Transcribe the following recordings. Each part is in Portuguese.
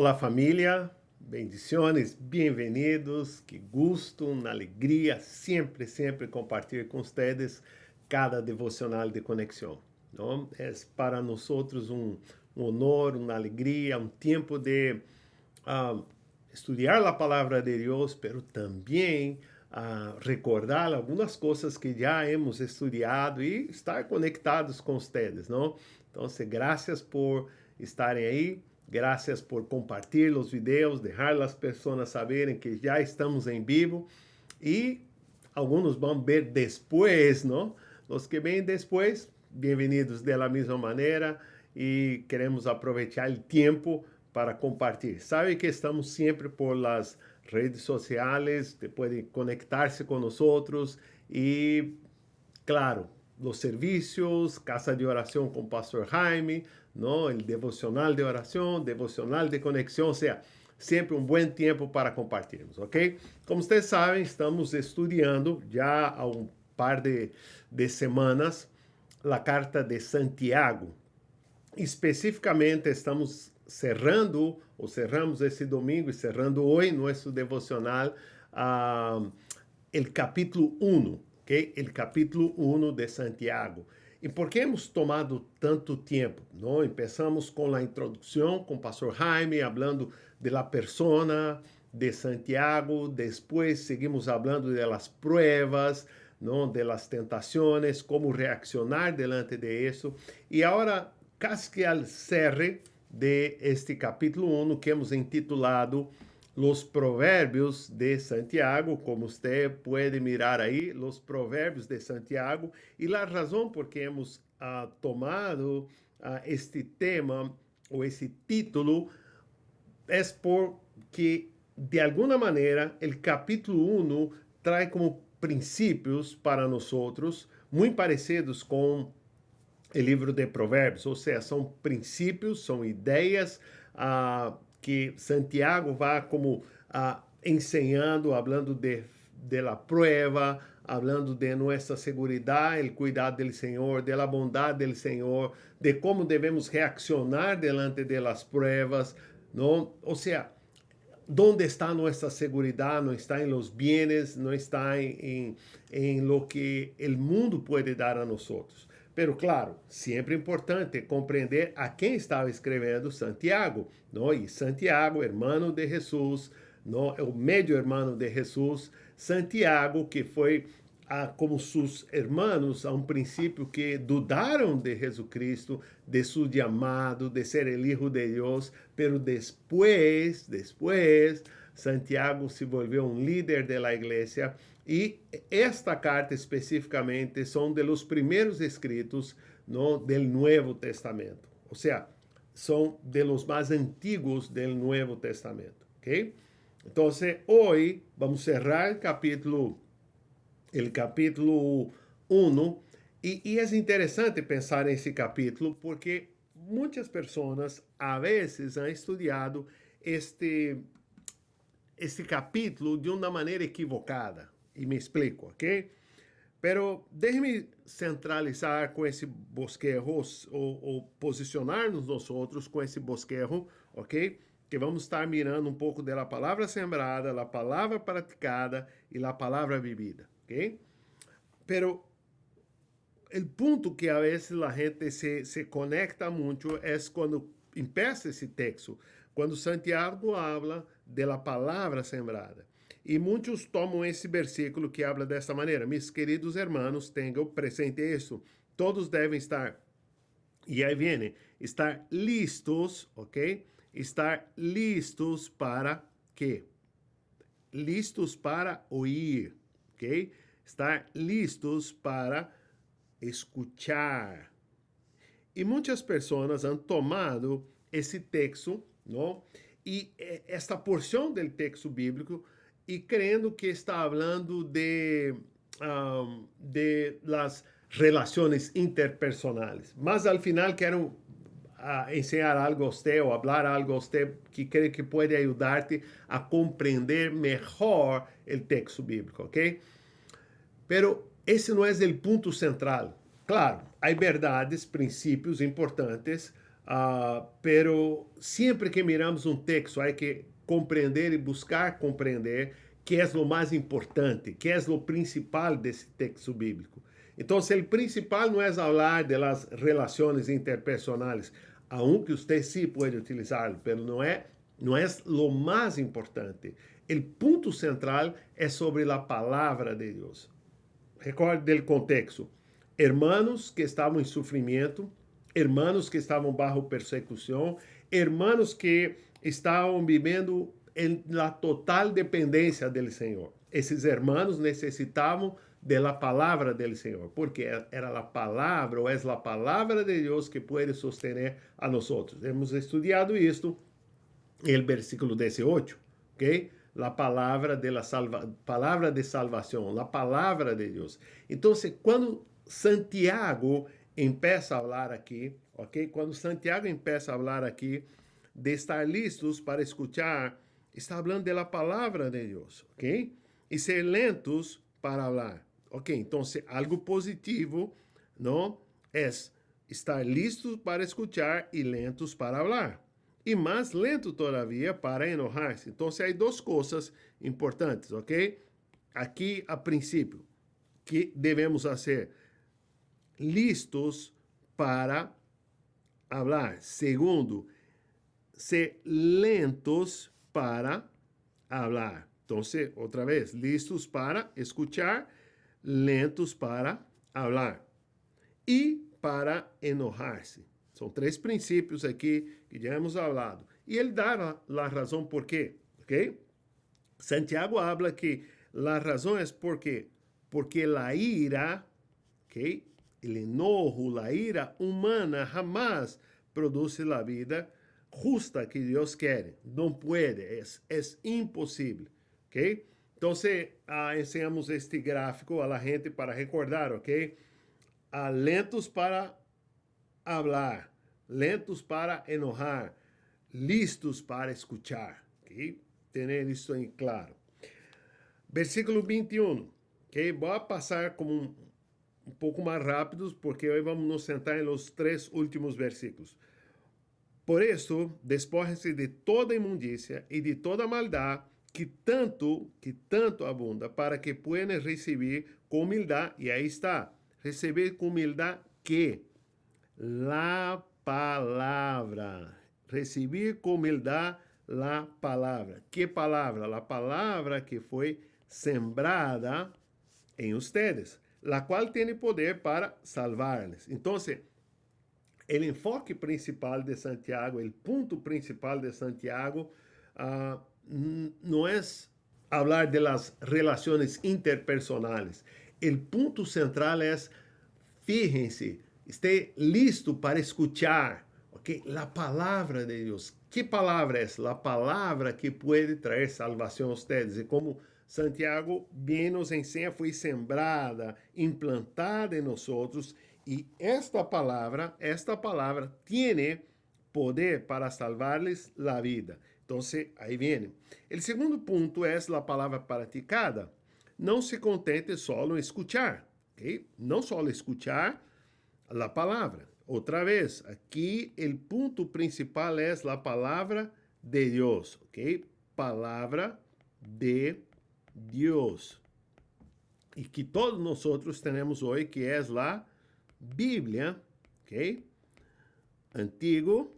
Olá família, bendiciones, bem-vindos, que gusto, uma alegria sempre compartilhar com vocês cada devocional de conexão, não? É para nós um honor, uma alegria, um tempo de estudar a palavra de Deus, pero também recordar algumas coisas que já hemos estudado e estar conectados com vocês, não? Então, graças por estarem aí. Gracias por compartilhar os vídeos, deixar as pessoas saberem que já estamos em vivo e alguns vão ver depois, não? Os que vêm depois, bem-vindos de la mesma maneira e queremos aproveitar o tempo para compartilhar. Sabe que estamos sempre por las redes sociais, podem conectar-se com nós e, claro, os serviços, Casa de Oração com o Pastor Jaime, ¿no? El devocional de oração, devocional de conexão, ou seja, sempre um bom tempo para compartilharmos, ok? Como vocês sabem, estamos estudando já há um par de semanas a carta de Santiago. Especificamente, estamos cerramos esse domingo e cerrando hoje nosso devocional, el capítulo 1, ok? El capítulo 1 de Santiago. E por que hemos tomado tanto tempo? Não? Começamos com a introdução com o pastor Jaime, falando da persona de Santiago, depois seguimos falando das pruebas, não? De las tentações, como reaccionar delante de isso. E agora, quase que al cierre de este capítulo 1, que hemos intitulado Los Provérbios de Santiago, como você pode mirar aí, Los Provérbios de Santiago, e a razão por que hemos tomado este tema, ou esse título, é porque, de alguma maneira, o capítulo 1 traz como princípios para nós, muito parecidos com o livro de Provérbios, ou seja, são princípios, são ideias que Santiago vai como ensinando, falando de la prueba, falando de nossa segurança, o cuidado do Senhor, de la bondade do Senhor, de como devemos reaccionar delante de las pruebas, não? Ou seja, onde está nossa segurança? Não está em los bienes, não está em lo que o mundo pode dar a nós. Pero, claro, sempre é importante compreender a quem estava escrevendo Santiago, não? E Santiago, hermano de Jesus, não? O medio hermano de Jesus, Santiago, que foi como seus hermanos a um princípio que dudaram de Jesucristo, de seu chamado, de ser el Hijo de Deus, pero depois, Santiago se volveu um líder de la igreja. E esta carta especificamente são de los primeiros escritos, no, del Nuevo Testamento. Ou seja, são de los mais antigos del Nuevo Testamento. ¿Ok? Então, hoje vamos cerrar o capítulo 1. E é interessante pensar nesse capítulo porque muitas pessoas, a vezes, han estudado este capítulo de uma maneira equivocada. E me explico, ok? Pero deixe-me centralizar com esse bosquejo, ou posicionar-nos nós outros com esse bosquejo, ok? Que vamos estar mirando um pouco da palavra sembrada, da palavra praticada e da palavra vivida, ok? Pero o ponto que a vezes a gente se conecta muito é quando empieza esse texto, quando Santiago habla de la palavra sembrada. E muitos tomam esse versículo que habla desta maneira: mis queridos hermanos, tenham presente isso, todos devem estar, e aí vem, estar listos, ok? Estar listos para quê? Listos para ouvir, ok? Estar listos para escuchar. E muitas pessoas han tomado esse texto, não? E esta porção do texto bíblico e crendo que está falando de las relações interpersonais. Mas, al final, quero ensinar algo a você ou falar algo a você que creio que pode ajudar-te a compreender melhor o texto bíblico, ok? Pero esse não é o ponto central. Claro, há verdades, princípios importantes pero sempre que miramos um texto, há que compreender e buscar compreender que é o mais importante, que é o principal desse texto bíblico. Então, o principal não é falar das relações interpersonais, aunque você sim pode utilizá-lo, mas não é o mais importante. O ponto central é sobre a palavra de Deus. Recorde do contexto. Hermanos que estavam em sofrimento, hermanos que estavam bajo persecução, hermanos que estavam vivendo em la total dependência do Senhor. Esses hermanos necessitavam da palavra do Senhor, porque era a palavra, ou é a palavra de Deus que pode sostener a nós. Hemos estudado isto no versículo 18, ok? La palavra de palavra de salvação, a palavra de Deus. Então, quando Santiago empieza a falar aqui, ok? Quando Santiago empieza a falar aqui de estar listos para escuchar, está falando da palavra de Deus, ok? E ser lentos para falar, ok? Então, algo positivo, não? É estar listos para escuchar e lentos para falar. E mais lento todavia para enojar-se. Então, há duas coisas importantes, ok? Aqui, a princípio, que devemos fazer listos para falar. Segundo, ser lentos para falar. Então, outra vez, listos para escuchar, lentos para falar e para enojar-se. São três princípios aqui que já hemos falado. E ele dá a razão por quê, ok? Santiago habla que a razão é porque a ira, ok? O enojo, a ira humana jamás produz a vida justa que Deus quer. Não pode, é impossível, ok? Então, ensinamos este gráfico a la gente para recordar, ok? Lentos para hablar, lentos para enojar, listos para escuchar, ok? Tener isso em claro. Versículo 21, ok? Vou passar como um pouco mais rápidos, porque hoje vamos nos sentar nos três últimos versículos. Por isso, despojem-se de toda imundícia e de toda maldade que tanto abunda, para que puedan receber com humildade, e aí está, receber com humildade que? La palavra. Receber com humildade la palavra. Que palavra? A palavra que foi sembrada em ustedes, la qual tem poder para salvar-les. Então, o enfoque principal de Santiago, o ponto principal de Santiago, não é falar de las relações interpersonais. O ponto central é, fíjense, esté listo para escuchar, ok? La palavra de Deus. Que palavra é? A palavra que pode trazer salvação a ustedes. E como Santiago bem nos ensina, foi sembrada, implantada em nós outros, e esta palavra tem poder para salvar-lhes a vida. Então, aí vem. O segundo ponto é a palavra praticada. Não se contente só em escuchar, ok? Não só escuchar a palavra. Outra vez, aqui o ponto principal é a palavra de Deus, ok? Palavra de Deus. E que todos nós temos hoje, que é a Bíblia, ok? Antigo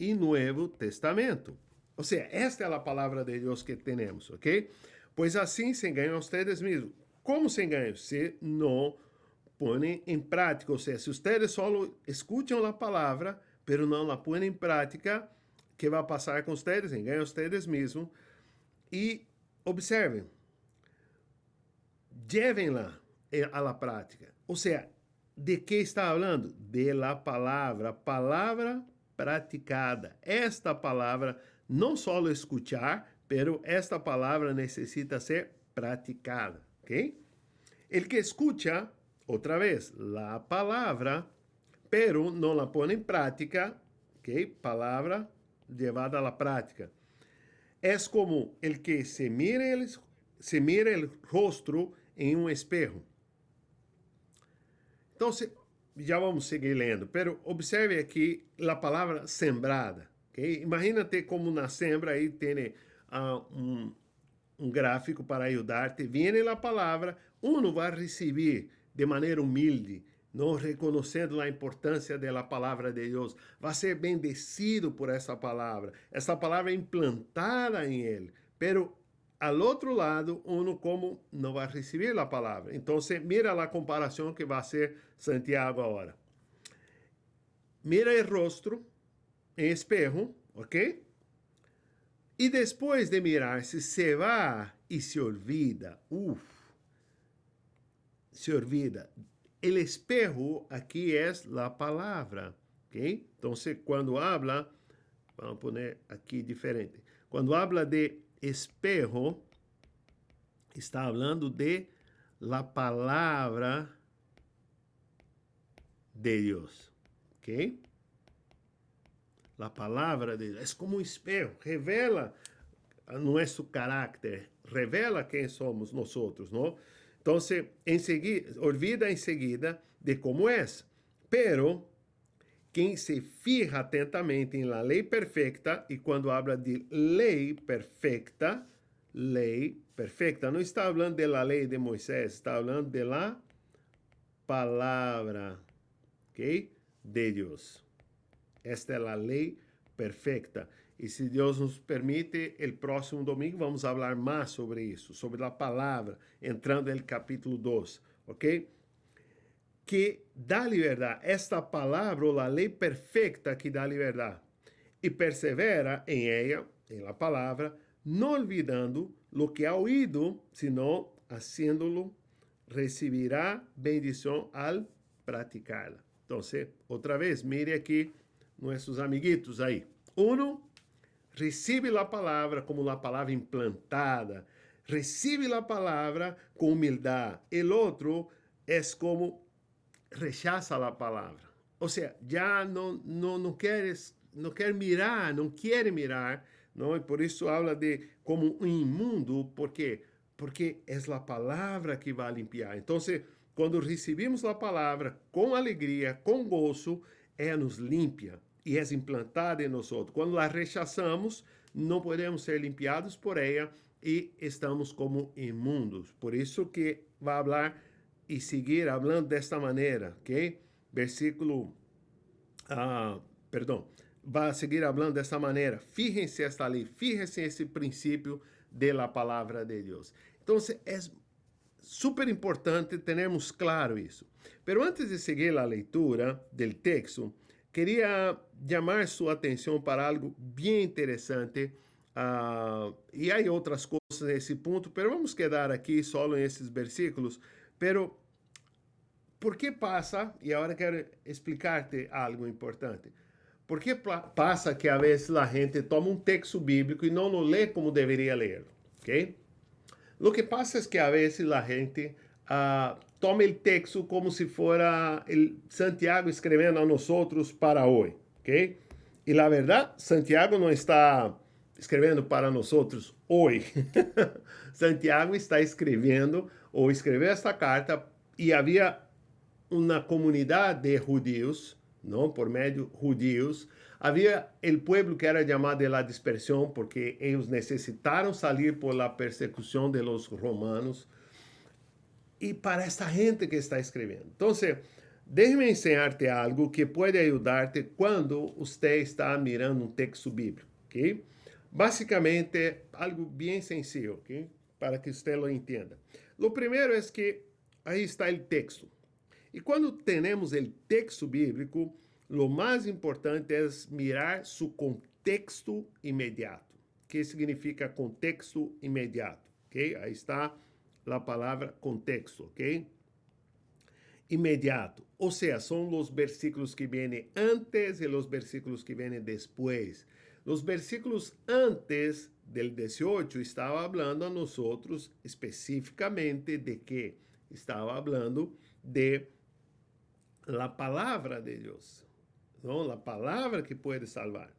e Novo Testamento. Ou seja, esta é a palavra de Deus que temos, ok? Pois assim se enganam ustedes mesmos. Como se enganam? Se não põem em prática. Ou seja, se ustedes só escutam a palavra, pero não a põem em prática, que vai passar com ustedes? Enganam ustedes mesmos. E observem, llévenla a la prática. Ou seja, de que está falando? De la palavra praticada. Esta palavra, não só escuchar, pero esta palavra necessita ser praticada, ok? El que escucha, outra vez, la palavra, pero não la põe em prática, ok? Palavra llevada a la prática. É como el que se mira el rostro em um espejo. Então, já vamos seguir lendo, pero observe aqui a palavra sembrada, ok? Imagínate como na sembra aí tem um gráfico para ajudar-te. Viene a palavra, uno vai receber de maneira humilde, não reconhecendo a importância da palavra de Deus. Vai ser bendecido por essa palavra. Essa palavra é implantada em ele. Pero al outro lado, uno como não vai receber a palavra. Então, mira a comparação que vai ser Santiago agora. Mira o rosto em espejo, ok? E depois de mirar-se, se vai e se olvida. Se olvida. El espejo aqui é a palavra, ok? Então, quando habla, vamos poner aqui diferente. Quando habla de espejo, está hablando de la palavra de Deus, ok? La palavra de Deus é como um espejo, revela nosso caráter, revela quem somos nós, não? Então, olvida enseguida de como é, pero quem se fija atentamente em la lei perfecta, e quando habla de lei perfecta, não está falando de la lei de Moisés, está falando de la palavra, ok? De Deus. Esta é a lei perfecta. E se Deus nos permite, o próximo domingo vamos falar mais sobre isso, sobre a palavra, entrando no capítulo 2, ok? Que dá liberdade. Esta palavra, ou a lei perfecta que dá liberdade. E persevera em ella, em la palavra, não olvidando lo que ha oído, sino haciéndolo, recibirá bendição al praticarla. Então, outra vez, mire aqui nossos amiguitos aí. Uno, recibe a palavra como a palavra implantada. Recibe a palavra com humildade. El outro é como rechaza a palavra. Ou seja, já não quer mirar, não quer mirar, não? E por isso habla de como um imundo, porque é a palavra que vai limpar. Então, quando recebemos a palavra com alegria, com gozo, ela nos limpia e é implantada em nós. Quando a rechaçamos, não podemos ser limpiados por ela e estamos como imundos. Por isso que vai falar e seguir falando desta maneira, ok? Versículo, vai seguir falando desta maneira. Fíjense esta lei, fíjense esse princípio de la palavra de Deus. Então, é super importante termos claro isso. Pero antes de seguir a leitura do texto, queria chamar sua atenção para algo bem interessante. E há outras coisas nesse ponto, pero vamos quedar aqui só nesses versículos. Pero, por que passa, e agora quero explicar-te algo importante, por que passa que a vezes a gente toma um texto bíblico e não o lê como deveria ler, ok? Lo que passa é que a vezes a gente toma o texto como se fora Santiago escrevendo a nós para hoje, ok? E a verdade, Santiago não está escrevendo para nós hoje. Santiago está escrevendo, ou escreveu esta carta, e havia uma comunidade de judeus, não, por meio judeus, havia o povo que era chamado de la dispersão, porque eles necessitaram sair por la persecução de los romanos, e para esta gente que está escrevendo. Então, déjame ensinar-te algo que pode ajudar-te quando você está mirando um texto bíblico, ok? Basicamente, algo bem sencillo, ok? Para que você lo entenda. Lo primeiro é que aí está o texto. E quando temos o texto bíblico, o mais importante é mirar seu contexto imediato. O que significa contexto imediato? Ok? Aí está a palavra contexto, ok? Imediato. Ou seja, são os versículos que vêm antes e os versículos que vêm depois. Os versículos antes del 18 estava falando a nós especificamente de que? Estava falando de la palavra de Deus, não? A palavra que pode salvar-nos.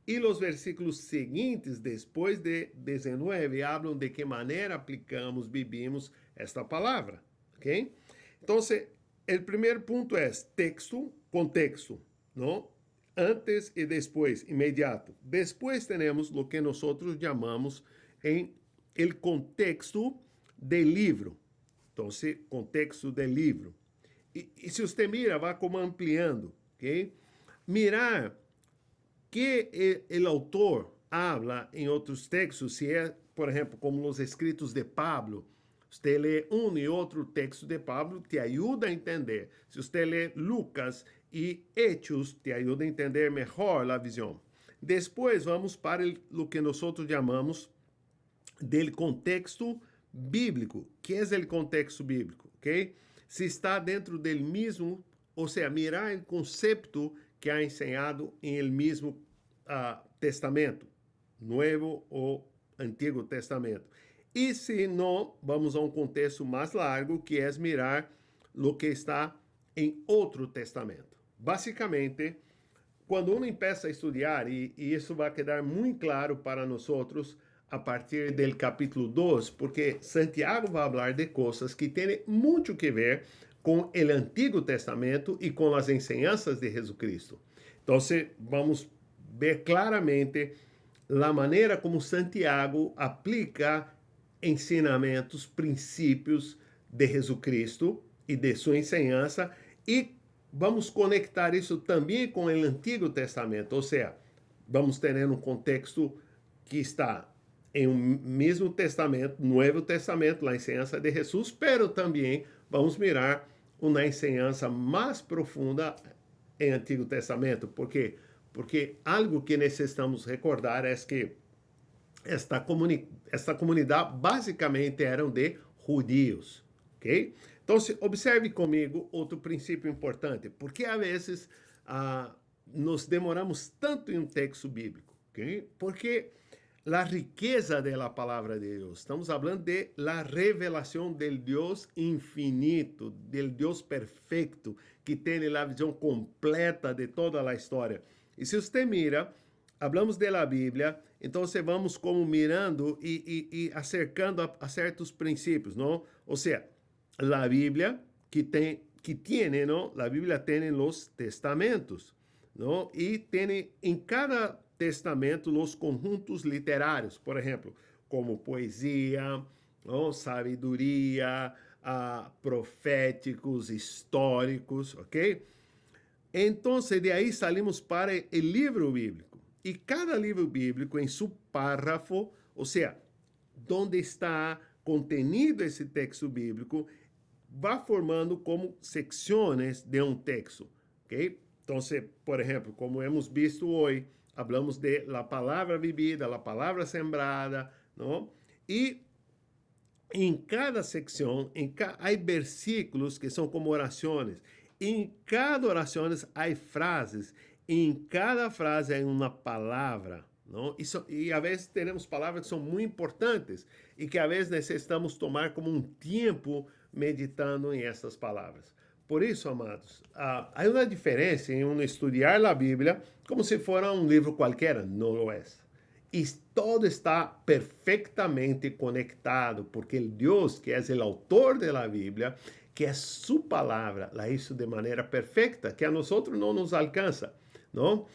E os versículos seguintes, depois de 19, falam de que maneira aplicamos, vivimos esta palavra, ok? Então, o primeiro ponto é texto, contexto, não? Antes e depois, imediato. Depois temos o que nós chamamos em el contexto del livro. Então, contexto del livro. E se você mira, vai como ampliando, ok? Mirar que o autor habla em outros textos, se é, por exemplo, como os escritos de Pablo, você lê um e outro texto de Pablo, te ajuda a entender. Se você lê Lucas e Hechos, te ajuda a entender melhor a visão. Depois vamos para o que nós chamamos del contexto bíblico. Que é o contexto bíblico? Ok? Se está dentro do mesmo, ou seja, mirar o conceito que ha ensinado em el mesmo Testamento, Novo ou Antigo Testamento. E se não, vamos a um contexto mais largo, que é mirar o que está em outro testamento. Basicamente, quando uno começa a estudar, e isso vai quedar muito claro para nós a partir do capítulo 2, porque Santiago vai falar de coisas que têm muito que ver com o Antigo Testamento e com as enseñanças de Jesucristo. Então, vamos ver claramente a maneira como Santiago aplica ensinamentos, princípios de Jesucristo e de sua enseñança, e vamos conectar isso também com o Antigo Testamento, ou seja, vamos ter um contexto que está em um mesmo testamento, Novo Testamento, a enseñança de Jesus, pero também vamos mirar uma enseñança mais profunda em Antigo Testamento. Por quê? Porque algo que necessitamos recordar é que esta comunidade basicamente eram de judeus, ok? Então, observe comigo outro princípio importante. Porque às vezes nos demoramos tanto em um texto bíblico, ok? Porque a riqueza da palavra de Deus, estamos falando de la revelação del Deus infinito, del Deus perfeito, que tem a visão completa de toda a história. E se você mira, hablamos de la Bíblia, então vamos como mirando e acercando a certos princípios, não? Ou seja, a Bíblia tiene, ¿no? La Biblia tiene los testamentos, ¿no? Y tiene en cada testamento los conjuntos literários, por exemplo, como poesia, ¿no? Sabedoria, proféticos, históricos, ¿ok? Então, de aí salimos para o livro bíblico. E cada livro bíblico, em seu párrafo, ou seja, onde está contenido esse texto bíblico, vai formando como secções de um texto, ok? Então, por exemplo, como hemos visto hoje, hablamos de la palavra vivida, la palavra sembrada, não? E em cada secção, há versículos que são como orações. Em cada oração há frases. Em cada frase há uma palavra. Não? E às vezes temos palavras que são muito importantes e que às vezes necessitamos tomar como um tempo meditando em essas palavras. Por isso, amados, há uma diferença em estudar a Bíblia como se fosse um livro qualquer. Não lo é. E todo está perfeitamente conectado, porque o Deus, que é o autor da Bíblia, que é sua palavra, la hizo de maneira perfeita, que a nós não nos alcança. Não?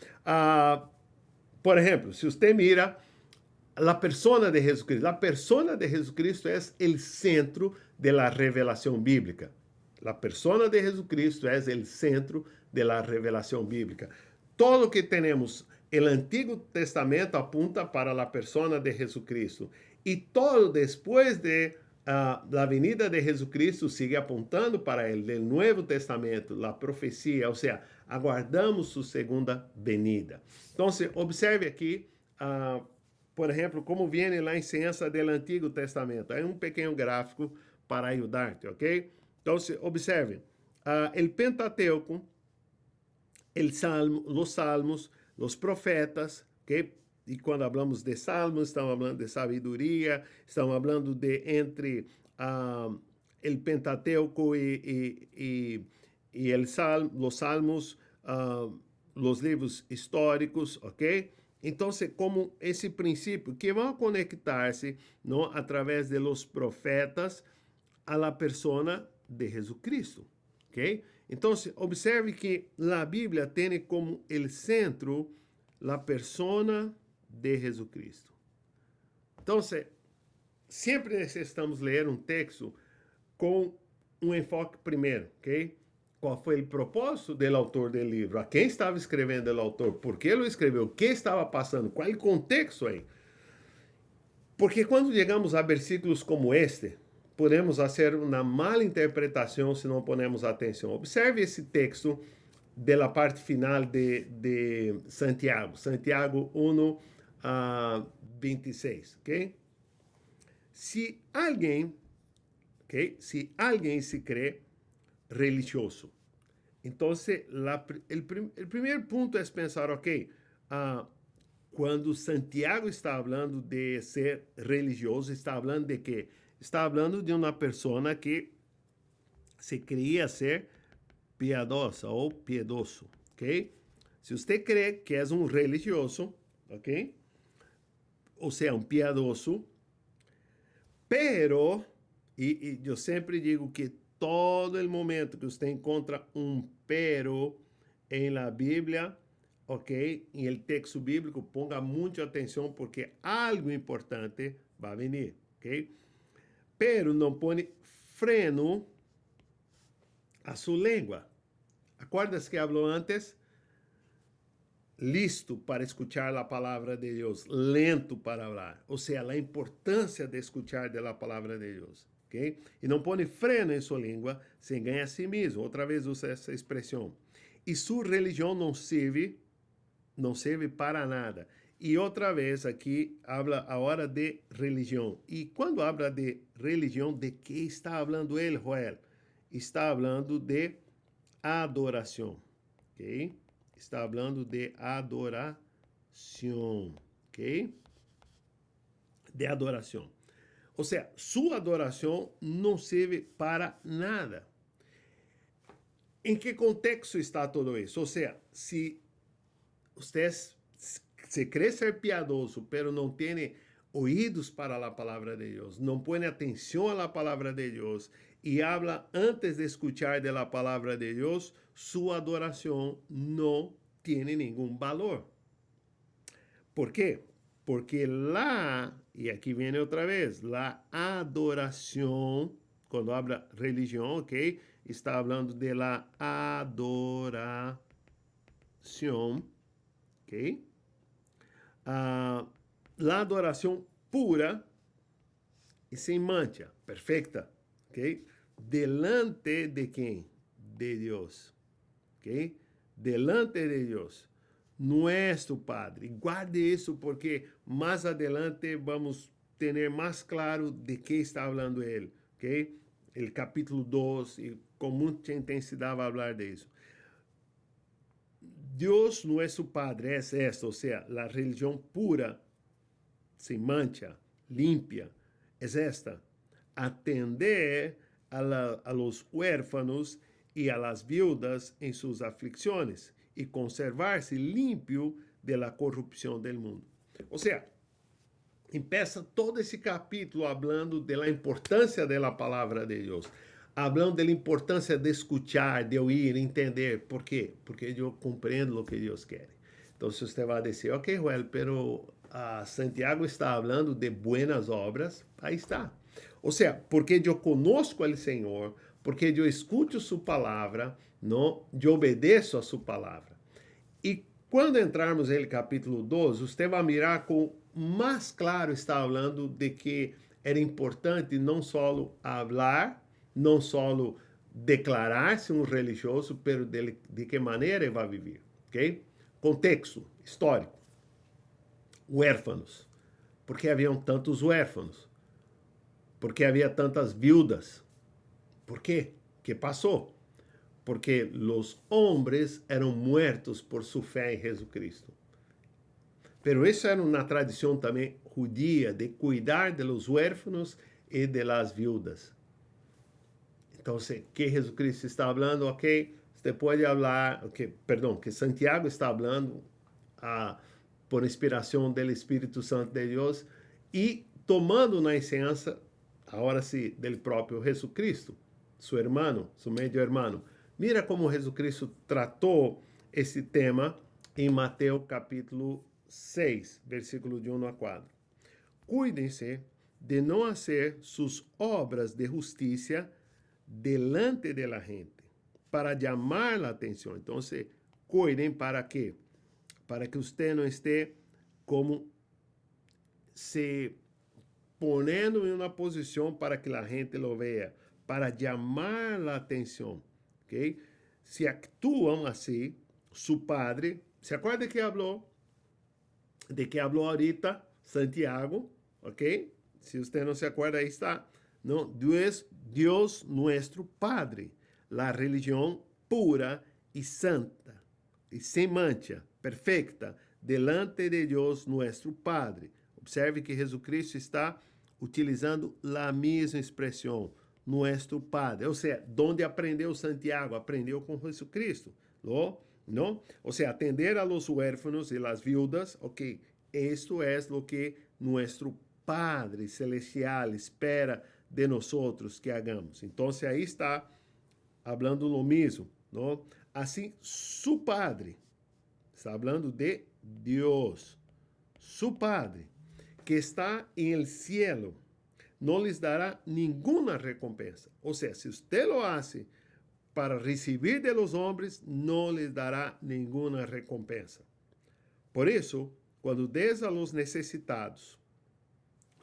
Por exemplo, se você mira a persona de Jesucristo, a persona de Jesucristo é o centro da revelação bíblica. A persona de Jesucristo é o centro da revelação bíblica. Todo que temos o Antigo Testamento apunta para a persona de Jesucristo. E todo depois de a venida de Jesucristo sigue apontando para ele, do Novo Testamento, a profecia, ou seja, aguardamos sua segunda venida. Então, observe aqui, por exemplo, como vem a enseñança do Antigo Testamento. Há um pequeno gráfico para ajudar-te, ok? Então, observe, o Pentateuco, os Salmos, os profetas, ok? E quando falamos de salmos, estamos falando de sabedoria, estamos falando de entre o Pentateuco e os salmos, os livros históricos, ok? Então, como esse princípio que vão conectar-se, não, através de los profetas a la persona de Jesucristo, ¿ok? Entonces, observe que la Biblia tiene como el centro la persona de Jesucristo. Entonces, sempre necessitamos ler um texto com um enfoque primeiro, ok? Qual foi o propósito do autor do livro? A quem estava escrevendo o autor? Por que ele escreveu? O que estava passando? Qual é o contexto aí? Porque quando chegamos a versículos como este, podemos fazer uma mala interpretação se não ponemos atenção. Observe esse texto da parte final de Santiago, Santiago 1 a 26, ok? Se alguém, okay, se alguém se crê religioso, então o primeiro ponto é pensar, ok, quando Santiago está falando de ser religioso, está falando de quê? Está falando de uma pessoa que se creia ser piadosa ou piedoso, ok? Se você crê que é um religioso, ok? Ou seja, um piedoso, pero, e eu sempre digo que todo el momento que você encontra um pero em la Bíblia, ok? Em el texto bíblico, ponga muita atenção porque algo importante vai venir, ok? Pero não põe freno a sua língua. ¿Acuerdas que habló antes? Listo para escuchar a palavra de Deus, lento para falar. Ou seja, a importância de escuchar da palavra de Deus. Okay? E não põe freno em sua língua, se engana a si mesmo. Outra vez usa essa expressão. E sua religião não serve para nada. E outra vez aqui habla agora de religião. E quando habla de religião, de que está falando ele, Joel? Está falando de adoração, ok? Está falando de adoração, ok? De adoração. Ou seja, sua adoração não serve para nada. Em que contexto está todo isso? Ou seja, se você se crê ser piadoso, pero não tem ouídos para a palavra de Deus, não põe atenção à palavra de Deus e habla antes de escuchar de la palavra de Deus, sua adoração não tem nenhum valor. ¿Por quê? Porque lá, e aqui vem outra vez, la adoração, quando habla religião, ok? Está falando de la adoração, ok? La adoração pura e sem mancha, perfeita, ok? Delante de quem? De Deus, ok? Delante de Deus, nuestro Padre. Guarde isso porque mais adelante vamos ter mais claro de que está falando ele, ok? El capítulo 2, e com muita intensidade vai falar disso. Deus, nosso Padre, é esta, ou seja, a religião pura, sem mancha, limpia, é esta: atender a los huérfanos e a las viudas em suas aflicções e conservar-se limpio de la corrupção del mundo. Ou seja, empieza todo esse capítulo falando da importância da palavra de Deus, falando da importância de escuchar, de ouvir, entender. Por quê? Porque eu compreendo o que Deus quer. Então, se você vai dizer, ok, Joel, pero Santiago está falando de buenas obras, aí está. Ou seja, porque eu conosco o Senhor, porque eu escuto sua palavra, não, eu obedeço a sua palavra. E quando entrarmos no capítulo 12, você vai mirar com mais claro, está falando de que era importante não só falar, não só declarar-se um religioso, mas de que maneira ele vai viver, ok? Contexto histórico. Huérfanos. Por que haviam tantos huérfanos? Por que havia tantas viudas? Por quê? Que passou? Porque os homens eram mortos por sua fé em Jesucristo. Pero isso era uma tradição também judia de cuidar de los huérfanos e de las viudas. Então, que Jesucristo está falando, ok? Você pode falar, que Santiago está falando por inspiração do Espírito Santo de Deus e tomando na enseñança, agora sim, do próprio Jesucristo, seu irmão, seu meio irmão. Mira como Jesucristo tratou esse tema em Mateus capítulo 6, versículo de 1 a 4. Cuídense de não fazer suas obras de justiça delante de la gente, para chamar a atenção. Então, cuidem para quê? Para que você não esteja como se ponendo em uma posição para que a gente lo veja, para chamar a atenção, ok? Se actuam assim, su padre, ¿se acuerda de que habló ahorita Santiago? ¿Ok? Si usted no se acuerda, ahí está. No, Dios nuestro Padre, la religión pura y santa, y sin mancha, perfecta, delante de Dios nuestro Padre. Observe que Jesucristo está utilizando a mesma expressão, nuestro Padre. Ou seja, donde aprendeu Santiago? Aprendeu com Jesucristo. ¿No? O sea, atender a los huérfanos y las viudas, ok, esto es lo que nuestro Padre Celestial espera de nosotros que hagamos. Entonces ahí está hablando lo mismo, ¿no? Así, su Padre, está hablando de Dios, su Padre, que está en el cielo, no les dará ninguna recompensa. O sea, si usted lo hace para recibir de los hombres, no les dará ninguna recompensa. Por eso, quando des a los necessitados,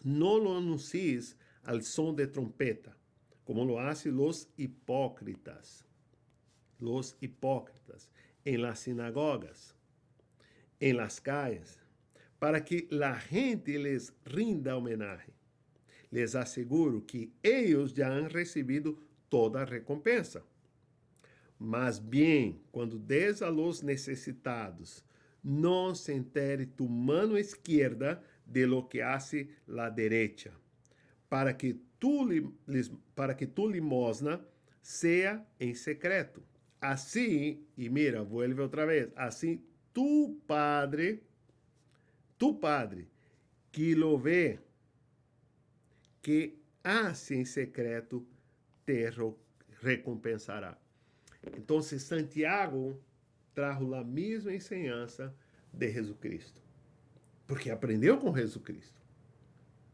no lo anuncies al son de trompeta, como lo hacen los hipócritas en las sinagogas, en las calles, para que la gente les rinda homenaje. Les aseguro que ellos ya han recibido toda recompensa. Mas bien, quando des a los necessitados, não se entere tu mano esquerda de lo que hace la derecha, para que tu limosna sea en secreto. Assim, e mira, vuelve outra vez, assim tu Padre, que lo ve, que hace en secreto, te recompensará. Então, Santiago trajo a mesma enseñança de Jesucristo, porque aprendeu com Jesucristo.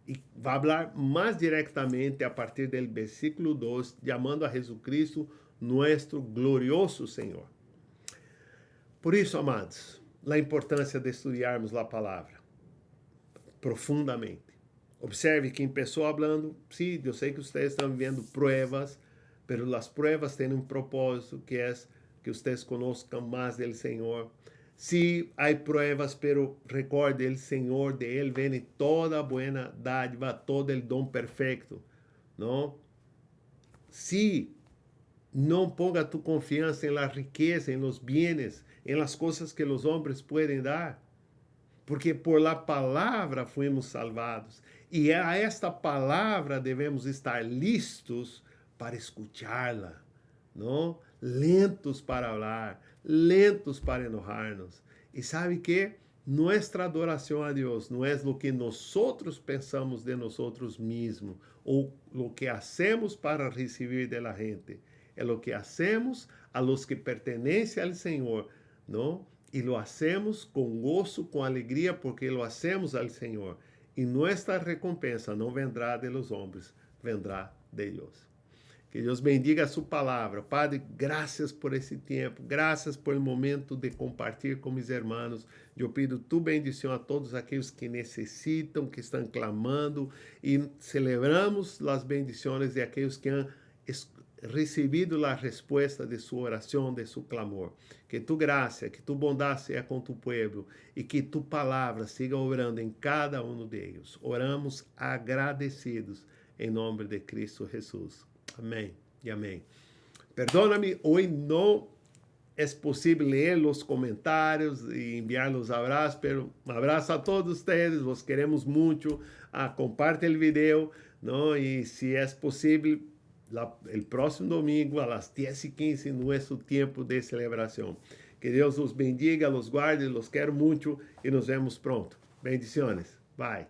E vai falar mais diretamente a partir do versículo 2, chamando a Jesucristo nosso glorioso Senhor. Por isso, amados, a importância de estudarmos a palavra profundamente. Observe que começou falando, sim, eu sei que vocês estão vivendo pruebas, pero las pruebas tienen un propósito que es que ustedes conozcan más del Señor. Sí, hay pruebas, pero recuerde, el Señor, de Él viene toda buena dádiva, todo el don perfecto, ¿no? Sí, no ponga tu confianza en la riqueza, en los bienes, en las cosas que los hombres pueden dar, porque por la palabra fuimos salvados. Y a esta palabra debemos estar listos para escucharla, ¿no? Lentos para hablar, lentos para enojarnos. Y sabe que nuestra adoración a Dios no es lo que nosotros pensamos de nosotros mismos o lo que hacemos para recibir de la gente. Es lo que hacemos a los que pertenecen al Señor, ¿no? Y lo hacemos con gozo, con alegría, porque lo hacemos al Señor. Y nuestra recompensa no vendrá de los hombres, vendrá de Dios. Que Deus bendiga a sua palavra. Padre, graças por esse tempo, graças por el momento de compartilhar com meus irmãos. Eu pido tu bendição a todos aqueles que necessitam, que estão clamando, e celebramos as bendições de aqueles que han recebido a resposta de sua oração, de seu clamor. Que tu graça, que tu bondade seja com tu povo e que tu palavra siga orando em cada um deles. Oramos agradecidos em nome de Cristo Jesus. Amém e amém. Perdóname, hoje não é possível ler os comentários e enviar os abraços, pero um abraço a todos vocês, os queremos muito. Comparte o vídeo, não? E se é possível, o próximo domingo, às 10:15, nosso tempo de celebração. Que Deus os bendiga, los guarde, los quero muito e nos vemos pronto. Bendiciones. Bye.